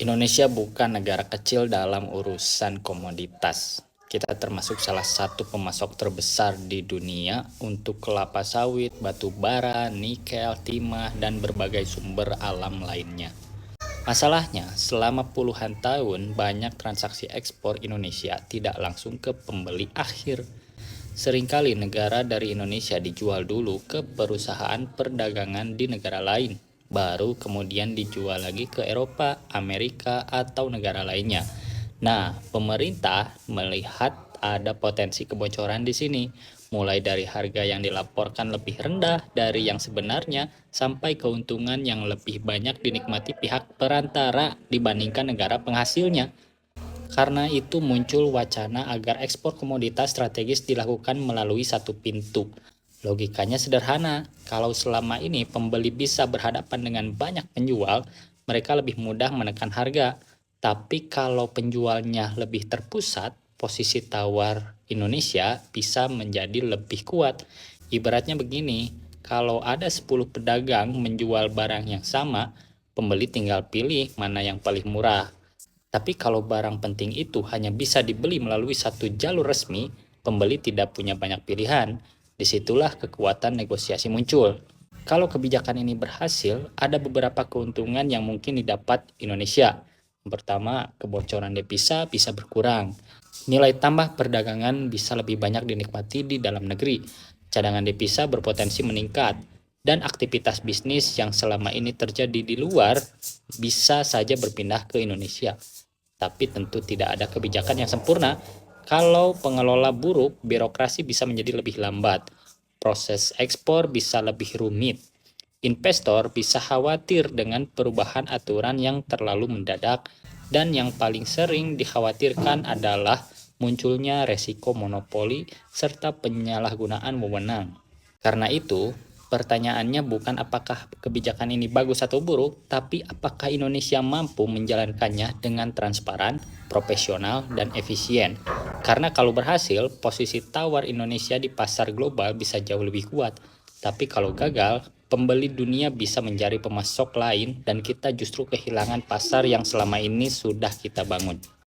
Indonesia bukan negara kecil dalam urusan komoditas. Kita termasuk salah satu pemasok terbesar di dunia untuk kelapa sawit, batu bara, nikel, timah, dan berbagai sumber alam lainnya. Masalahnya, selama puluhan tahun banyak transaksi ekspor Indonesia tidak langsung ke pembeli akhir. Seringkali negara dari Indonesia dijual dulu ke perusahaan perdagangan di negara lain, baru kemudian dijual lagi ke Eropa, Amerika, atau negara lainnya. Nah, pemerintah melihat ada potensi kebocoran di sini, mulai dari harga yang dilaporkan lebih rendah dari yang sebenarnya sampai keuntungan yang lebih banyak dinikmati pihak perantara dibandingkan negara penghasilnya. Karena itu muncul wacana agar ekspor komoditas strategis dilakukan melalui satu pintu. Logikanya sederhana, kalau selama ini pembeli bisa berhadapan dengan banyak penjual, mereka lebih mudah menekan harga. Tapi kalau penjualnya lebih terpusat, posisi tawar Indonesia bisa menjadi lebih kuat. Ibaratnya begini, kalau ada 10 pedagang menjual barang yang sama, pembeli tinggal pilih mana yang paling murah. Tapi kalau barang penting itu hanya bisa dibeli melalui satu jalur resmi, pembeli tidak punya banyak pilihan. Disitulah kekuatan negosiasi muncul. Kalau kebijakan ini berhasil, ada beberapa keuntungan yang mungkin didapat Indonesia. Yang pertama, kebocoran devisa bisa berkurang. Nilai tambah perdagangan bisa lebih banyak dinikmati di dalam negeri. Cadangan devisa berpotensi meningkat. Dan aktivitas bisnis yang selama ini terjadi di luar bisa saja berpindah ke Indonesia. Tapi tentu tidak ada kebijakan yang sempurna. Kalau pengelola buruk, birokrasi bisa menjadi lebih lambat. Proses ekspor bisa lebih rumit. Investor bisa khawatir dengan perubahan aturan yang terlalu mendadak. Dan yang paling sering dikhawatirkan adalah munculnya resiko monopoli serta penyalahgunaan wewenang. Karena itu, pertanyaannya bukan apakah kebijakan ini bagus atau buruk, tapi apakah Indonesia mampu menjalankannya dengan transparan, profesional, dan efisien. Karena kalau berhasil, posisi tawar Indonesia di pasar global bisa jauh lebih kuat. Tapi kalau gagal, pembeli dunia bisa mencari pemasok lain dan kita justru kehilangan pasar yang selama ini sudah kita bangun.